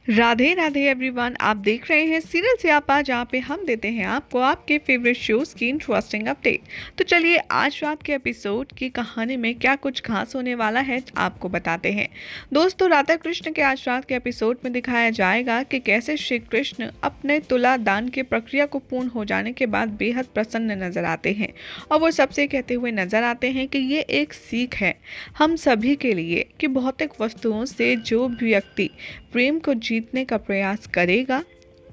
Radhe Radhe everyone, आप देख रहे हैं सीरियल से आपा, जहाँ पे हम देते हैं आपको आपके फेवरेट शोज की इंटरेस्टिंग अपडेट। तो चलिए आज रात के एपिसोड की कहानी में क्या कुछ खास होने वाला है आपको बताते हैं। दोस्तों, राधा कृष्ण के आज रात के एपिसोड में दिखाया जाएगा कि कैसे श्री कृष्ण अपने तुला दान की प्रक्रिया को पूर्ण हो जाने के बाद बेहद प्रसन्न नजर आते हैं और वो सबसे कहते हुए नजर आते हैं कि ये एक सीख है हम सभी के लिए कि भौतिक वस्तुओं से जो भी व्यक्ति प्रेम को जीतने का प्रयास करेगा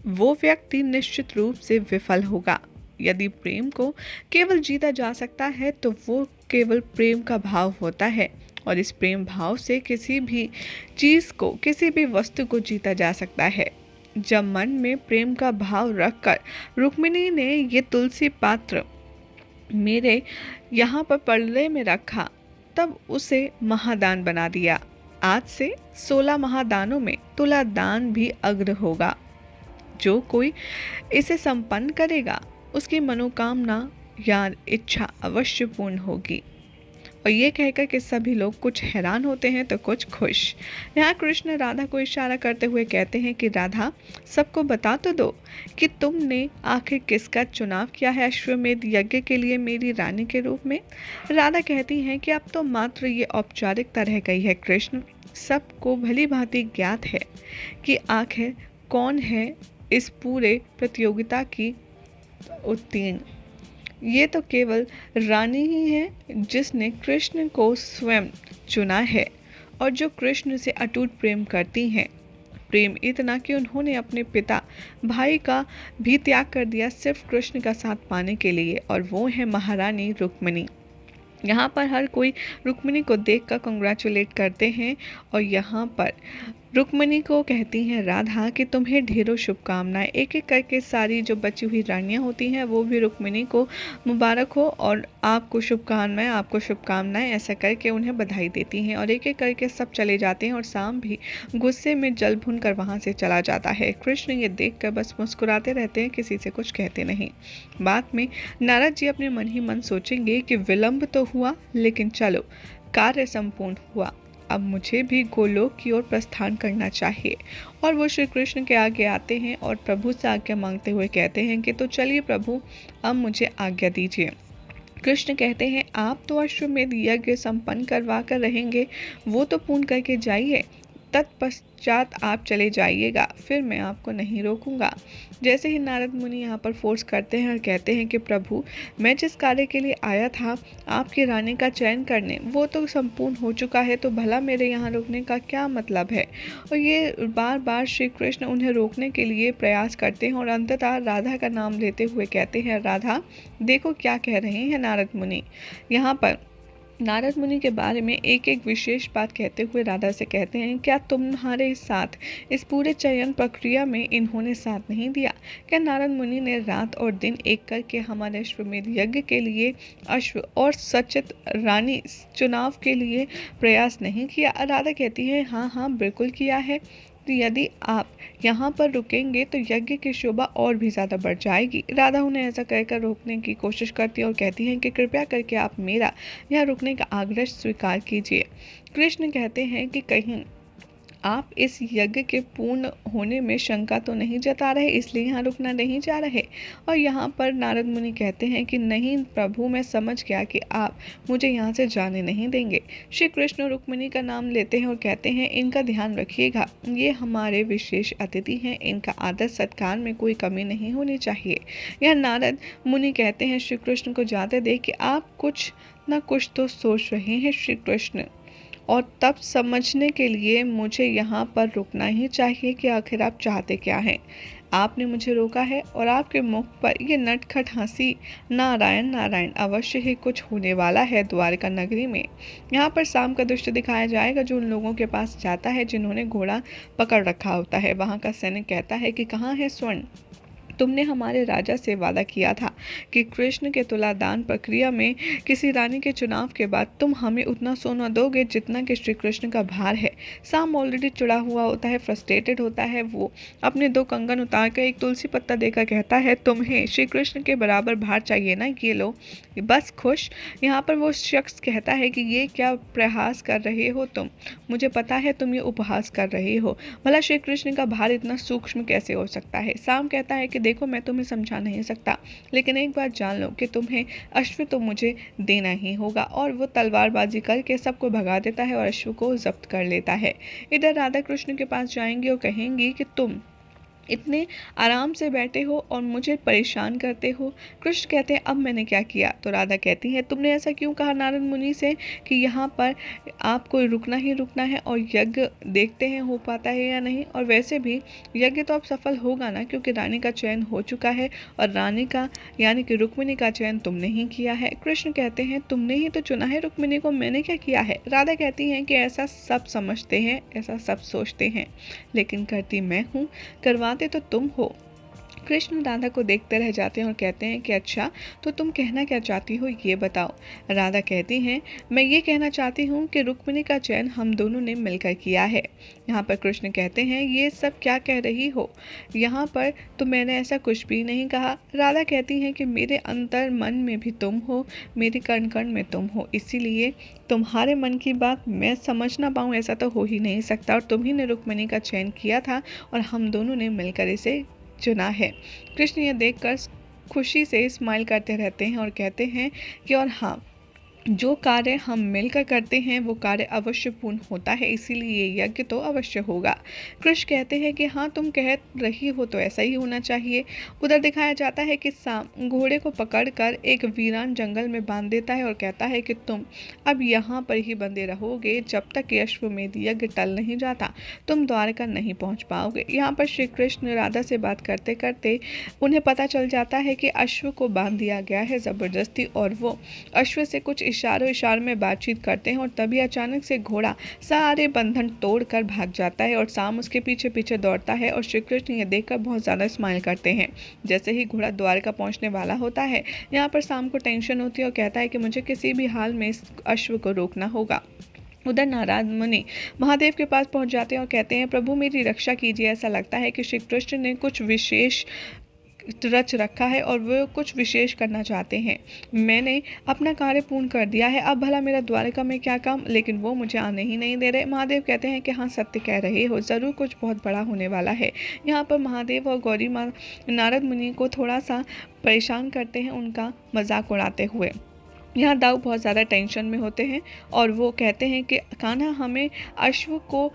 वो व्यक्ति निश्चित रूप से विफल होगा। यदि प्रेम को केवल जीता जा सकता है तो वो केवल प्रेम का भाव होता है और इस प्रेम भाव से किसी भी चीज़ को, किसी भी वस्तु को जीता जा सकता है। जब मन में प्रेम का भाव रखकर रुक्मिणी ने ये तुलसी पात्र मेरे यहाँ पर पल्ले में रखा, तब उसे महादान बना दिया। आज से 16 महादानों में तुला दान भी अग्र होगा। जो कोई इसे संपन्न करेगा उसकी मनोकामना या इच्छा अवश्य पूर्ण होगी। और ये कहकर कि सभी लोग कुछ हैरान होते हैं तो कुछ खुश। यहाँ कृष्ण राधा को इशारा करते हुए कहते हैं कि राधा, सबको बता तो दो कि तुमने आखिर किसका चुनाव किया है अश्वमेध यज्ञ के लिए मेरी रानी के रूप में। राधा कहती हैं कि अब तो मात्र ये औपचारिकता रह गई है कृष्ण, सबको भली भांति ज्ञात है कि आखिर कौन है इस पूरे प्रतियोगिता की उत्तीर्ण। ये तो केवल रानी ही है जिसने कृष्ण को स्वयं चुना है और जो कृष्ण से अटूट प्रेम करती हैं। प्रेम इतना कि उन्होंने अपने पिता भाई का भी त्याग कर दिया सिर्फ कृष्ण का साथ पाने के लिए, और वो है महारानी रुक्मिणी। यहाँ पर हर कोई रुक्मिणी को देखकर कंग्रेचुलेट करते हैं और यहाँ पर रुक्मिणी को कहती हैं राधा कि तुम्हें ढेरों शुभकामनाएं। एक एक करके सारी जो बची हुई रानियाँ होती हैं वो भी रुक्मिणी को मुबारक हो और आपको शुभकामनाएं, आपको शुभकामनाएं, ऐसा करके उन्हें बधाई देती हैं। और एक एक करके सब चले जाते हैं और शाम भी गुस्से में जल भुन कर वहाँ से चला जाता है। कृष्ण ये देख कर बस मुस्कुराते रहते हैं, किसी से कुछ कहते नहीं। बाद में नारद जी अपने मन ही मन सोचेंगे कि विलंब तो हुआ लेकिन चलो कार्य संपूर्ण हुआ, अब मुझे भी गोलोक की ओर प्रस्थान करना चाहिए। और वो श्री कृष्ण के आगे आते हैं और प्रभु से आज्ञा मांगते हुए कहते हैं कि तो चलिए प्रभु, अब मुझे आज्ञा दीजिए। कृष्ण कहते हैं आप तो अश्वमेध यज्ञ संपन्न करवा कर रहेंगे, वो तो पूर्ण करके जाइए, तत्पश्चात आप चले जाइएगा, फिर मैं आपको नहीं रोकूंगा। जैसे ही नारद मुनि यहाँ पर फोर्स करते हैं और कहते हैं कि प्रभु, मैं जिस कार्य के लिए आया था आपकी रानी का चयन करने, वो तो संपूर्ण हो चुका है, तो भला मेरे यहाँ रुकने का क्या मतलब है। और ये बार बार श्री कृष्ण उन्हें रोकने के लिए प्रयास करते हैं और अंततः राधा का नाम लेते हुए कहते हैं राधा, देखो क्या कह रहे हैं नारद मुनि। यहाँ पर नारद मुनि के बारे में एक एक विशेष बात कहते हुए राधा से कहते हैं, क्या तुम्हारे साथ इस पूरे चयन प्रक्रिया में इन्होंने साथ नहीं दिया? क्या नारद मुनि ने रात और दिन एक करके हमारे अश्वमेध यज्ञ के लिए अश्व और सचित रानी चुनाव के लिए प्रयास नहीं किया? राधा कहती है हाँ हाँ बिल्कुल किया है। तो यदि आप यहाँ पर रुकेंगे तो यज्ञ की शोभा और भी ज़्यादा बढ़ जाएगी। राधा उन्हें ऐसा कहकर रोकने की कोशिश करती है और कहती हैं कि कृपया करके आप मेरा यहाँ रुकने का आग्रह स्वीकार कीजिए। कृष्ण कहते हैं कि कहीं आप इस यज्ञ के पूर्ण होने में शंका तो नहीं जता रहे, इसलिए यहाँ रुकना नहीं चाह रहे। और यहाँ पर नारद मुनि कहते हैं कि नहीं प्रभु, मैं समझ गया कि आप मुझे यहाँ से जाने नहीं देंगे। श्री कृष्ण रुक्मिणी का नाम लेते हैं और कहते हैं इनका ध्यान रखिएगा, ये हमारे विशेष अतिथि हैं, इनका आदर सत्कार में कोई कमी नहीं होनी चाहिए। यह नारद मुनि कहते हैं श्री कृष्ण को जाते देख कि आप कुछ न कुछ तो सोच रहे हैं श्री कृष्ण, और तब समझने के लिए मुझे यहाँ पर रुकना ही चाहिए कि आखिर आप चाहते क्या हैं। आपने मुझे रोका है और आपके मुख पर ये नटखट हंसी, नारायण नारायण, अवश्य ही कुछ होने वाला है द्वारका नगरी में। यहाँ पर शाम का दृश्य दिखाया जाएगा जो उन लोगों के पास जाता है जिन्होंने घोड़ा पकड़ रखा होता है। वहाँ का सैनिक कहता है कि कहाँ है स्वर्ण। तुमने हमारे राजा से वादा किया था कि कृष्ण के तुलादान प्रक्रिया में किसी रानी के चुनाव के बाद तुम हमें उतना सोना दोगे जितना कि श्री कृष्ण का भार है। साम ऑलरेडी चिढ़ा हुआ होता है, फ्रस्ट्रेटेड होता है। वो अपने 2 कंगन उतार कर एक तुलसी पत्ता देकर कहता है, तुम्हें श्री कृष्ण के बराबर भार चाहिए ना, ये लो, बस खुश। यहाँ पर वो शख्स कहता है कि ये क्या प्रयास कर रहे हो तुम, मुझे पता है तुम ये उपहास कर रहे हो, भला श्री कृष्ण का भार इतना सूक्ष्म कैसे हो सकता है। साम कहता है कि देखो, मैं तुम्हें समझा नहीं सकता, लेकिन एक बात जान लो कि तुम्हें अश्व तो मुझे देना ही होगा। और वो तलवारबाजी करके सबको भगा देता है और अश्व को जब्त कर लेता है। इधर राधा कृष्ण के पास जाएंगी और कहेंगी कि तुम इतने आराम से बैठे हो और मुझे परेशान करते हो। कृष्ण कहते हैं, अब मैंने क्या किया। तो राधा कहती है, तुमने ऐसा क्यों कहा नारद मुनि से कि यहाँ पर आपको रुकना ही रुकना है और यज्ञ देखते हैं हो पाता है या नहीं। और वैसे भी यज्ञ तो अब सफल होगा ना, क्योंकि रानी का चयन हो चुका है और रानी का यानी कि रुक्मिणी का चयन तुमने ही किया है। कृष्ण कहते हैं, तुमने ही तो चुना है रुक्मिणी को, मैंने क्या किया है। राधा कहती हैं कि ऐसा सब समझते हैं, ऐसा सब सोचते हैं, लेकिन करती मैं हूँ, करवाते तो तुम हो। कृष्ण राधा को देखते रह जाते हैं और कहते हैं कि अच्छा, तो तुम कहना क्या चाहती हो ये बताओ। राधा कहती हैं, मैं ये कहना चाहती हूँ कि रुक्मिणी का चयन हम दोनों ने मिलकर किया है। यहाँ पर कृष्ण कहते हैं, ये सब क्या कह रही हो, यहाँ पर तो मैंने ऐसा कुछ भी नहीं कहा। राधा कहती हैं कि मेरे अंतर मन में भी तुम हो, मेरे कण कण में तुम हो, इसीलिए तुम्हारे मन की बात मैं समझ ना पाऊँ ऐसा तो हो ही नहीं सकता। और तुम ही ने रुक्मिणी का चयन किया था और हम दोनों ने मिलकर इसे चुना है। कृष्ण यह देखकर खुशी से स्माइल करते रहते हैं और कहते हैं कि और हाँ, जो कार्य हम मिलकर करते हैं वो कार्य अवश्य पूर्ण होता है, इसीलिए ये यज्ञ तो अवश्य होगा। कृष्ण कहते हैं कि हाँ, तुम कह रही हो तो ऐसा ही होना चाहिए। उधर दिखाया जाता है कि साम घोड़े को पकड़कर एक वीरान जंगल में बांध देता है और कहता है कि तुम अब यहाँ पर ही बंधे रहोगे जब तक अश्वमेध यज्ञ टल नहीं जाता, तुम द्वारका नहीं पहुँच पाओगे। यहाँ पर श्री कृष्ण राधा से बात करते करते उन्हें पता चल जाता है कि अश्व को बांध दिया गया है ज़बरदस्ती, और वो अश्व से कुछ इशारों में बातचीत करते हैं और तभी अचानक से घोड़ा सारे बंधन तोड़कर भाग जाता है और साम उसके पीछे पीछे दौड़ता है। और श्री कृष्ण ये देखकर बहुत ज़्यादा स्माइल करते हैं। जैसे ही घोड़ा द्वारका पहुंचने वाला होता है, यहाँ पर साम को टेंशन होती है और कहता है कि मुझे किसी भी हाल में इस अश्व को रोकना होगा। उधर नारद मुनि महादेव के पास पहुंच जाते हैं और कहते हैं, प्रभु मेरी रक्षा कीजिए, ऐसा लगता है कि श्री कृष्ण ने कुछ विशेष रच रखा है और वो कुछ विशेष करना चाहते हैं। मैंने अपना कार्य पूर्ण कर दिया है, अब भला मेरा द्वारका में क्या काम, लेकिन वो मुझे आने ही नहीं दे रहे। महादेव कहते हैं कि हाँ, सत्य कह रहे हो, ज़रूर कुछ बहुत बड़ा होने वाला है। यहाँ पर महादेव और गौरी माँ नारद मुनि को थोड़ा सा परेशान करते हैं, उनका मजाक उड़ाते हुए। यहाँ दाऊ बहुत ज़्यादा टेंशन में होते हैं और वो कहते हैं कि कान्हा, हमें अश्व को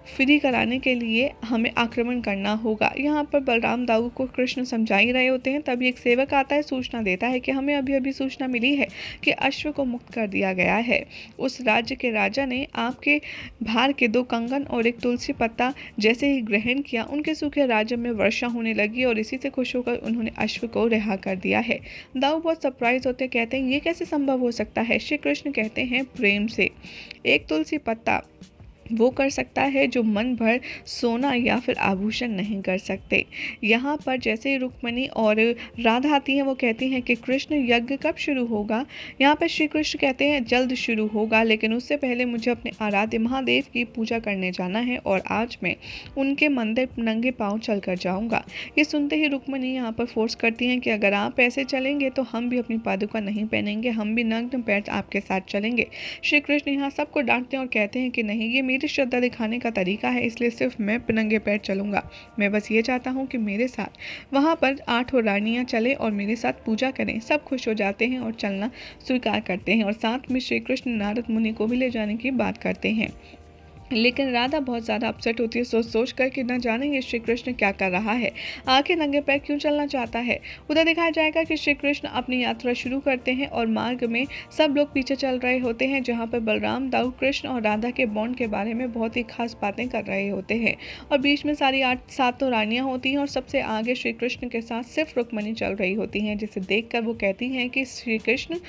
फ्री कराने के लिए हमें आक्रमण करना होगा। यहाँ पर बलराम दाऊ को कृष्ण समझा ही रहे होते हैं, तभी एक सेवक आता है, सूचना देता है कि हमें अभी अभी सूचना मिली है कि अश्व को मुक्त कर दिया गया है। उस राज्य के राजा ने आपके भार के 2 कंगन और एक तुलसी पत्ता जैसे ही ग्रहण किया, उनके सूखे राज्य में वर्षा होने लगी और इसी से खुश होकर उन्होंने अश्व को रिहा कर दिया है। दाऊ बहुत सरप्राइज होते, कहते हैं ये कैसे संभव हो सकता है। श्री कृष्ण कहते हैं प्रेम से, एक तुलसी पत्ता वो कर सकता है जो मन भर सोना या फिर आभूषण नहीं कर सकते। यहाँ पर जैसे ही रुक्मिणी और राधा आती हैं, वो कहती हैं कि कृष्ण यज्ञ कब शुरू होगा। यहाँ पर श्री कृष्ण कहते हैं जल्द शुरू होगा, लेकिन उससे पहले मुझे अपने आराध्य महादेव की पूजा करने जाना है और आज मैं उनके मंदिर नंगे पाँव चल कर जाऊँगा। ये सुनते ही रुक्मिणी यहाँ पर फोर्स करती हैं कि अगर आप ऐसे चलेंगे तो हम भी अपनी पादुका नहीं पहनेंगे, हम भी नग्न पैर आपके साथ चलेंगे। श्री कृष्ण यहाँ सबको डांटते हैं और कहते हैं कि नहीं, ये मेरी श्रद्धा दिखाने का तरीका है, इसलिए सिर्फ मैं नंगे पैर चलूंगा। मैं बस ये चाहता हूँ कि मेरे साथ वहाँ पर 8 रानियाँ चले और मेरे साथ पूजा करें। सब खुश हो जाते हैं और चलना स्वीकार करते हैं और साथ में श्री कृष्ण नारद मुनि को भी ले जाने की बात करते हैं। लेकिन राधा बहुत ज़्यादा अपसेट होती है, सोच कर कि न जाने ये श्री कृष्ण क्या कर रहा है, आखिर नंगे पैर क्यों चलना चाहता है। उधर दिखाया जाएगा कि श्री कृष्ण अपनी यात्रा शुरू करते हैं और मार्ग में सब लोग पीछे चल रहे होते हैं, जहाँ पर बलराम दाऊ कृष्ण और राधा के बॉन्ड के बारे में बहुत ही खास बातें कर रहे होते हैं और बीच में सारी 8-7 रानियाँ होती हैं और सबसे आगे श्री कृष्ण के साथ सिर्फ रुक्मिणी चल रही होती हैं, जिसे देख वो कहती हैं कि श्री कृष्ण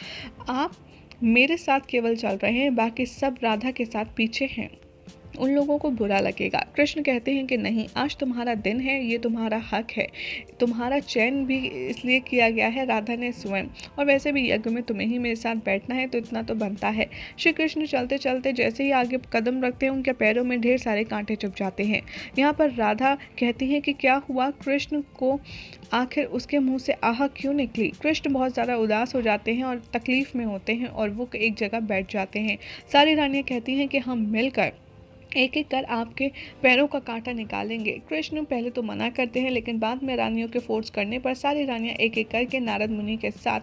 आप मेरे साथ केवल चल रहे हैं, बाकी सब राधा के साथ पीछे हैं। उन लोगों को बुरा लगेगा। कृष्ण कहते हैं कि नहीं, आज तुम्हारा दिन है, ये तुम्हारा हक है, तुम्हारा चयन भी इसलिए किया गया है राधा ने स्वयं, और वैसे भी यज्ञ में तुम्हें ही मेरे साथ बैठना है, तो इतना तो बनता है। श्री कृष्ण चलते चलते जैसे ही आगे कदम रखते हैं, उनके पैरों में ढेर सारे कांटे चुभ जाते हैं। यहाँ पर राधा कहती हैं कि क्या हुआ, कृष्ण को आखिर उसके मुंह से आह क्यों निकली। कृष्ण बहुत ज़्यादा उदास हो जाते हैं और तकलीफ में होते हैं, और वो एक जगह बैठ जाते हैं। सारी रानियाँ कहती हैं कि हम मिलकर एक एक कर आपके पैरों का कांटा निकालेंगे। कृष्ण पहले तो मना करते हैं, लेकिन बाद में रानियों के फोर्स करने पर सारी रानियां एक एक करके नारद मुनि के साथ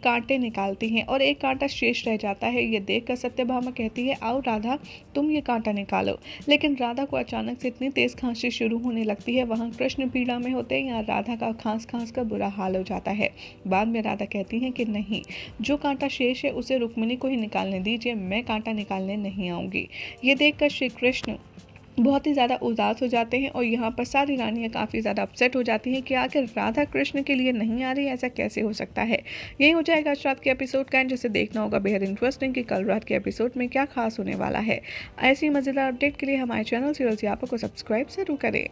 कांटे निकालती हैं, और एक कांटा शेष रह जाता है। ये देखकर सत्यभामा कहती है, आओ राधा, तुम ये कांटा निकालो। लेकिन राधा को अचानक से इतनी तेज खांसी शुरू होने लगती है, वहाँ कृष्ण पीड़ा में होते हैं, यहाँ राधा का खांस खांस का बुरा हाल हो जाता है। बाद में राधा कहती हैं कि नहीं, जो कांटा शेष है उसे रुक्मिणी को ही निकालने दीजिए, मैं कांटा निकालने नहीं आऊँगी। ये देखकर श्री कृष्ण बहुत ही ज़्यादा उदास हो जाते हैं, और यहाँ पर सारी रानियाँ काफ़ी ज़्यादा अपसेट हो जाती हैं कि आखिर राधा कृष्ण के लिए नहीं आ रही, ऐसा कैसे हो सकता है। यही हो जाएगा आज रात के एपिसोड का, जिसे देखना होगा बेहद इंटरेस्टिंग कि कल रात के एपिसोड में क्या खास होने वाला है। ऐसी मज़ेदार अपडेट के लिए हमारे चैनल सीरियल सियापा को सब्सक्राइब जरूर करें।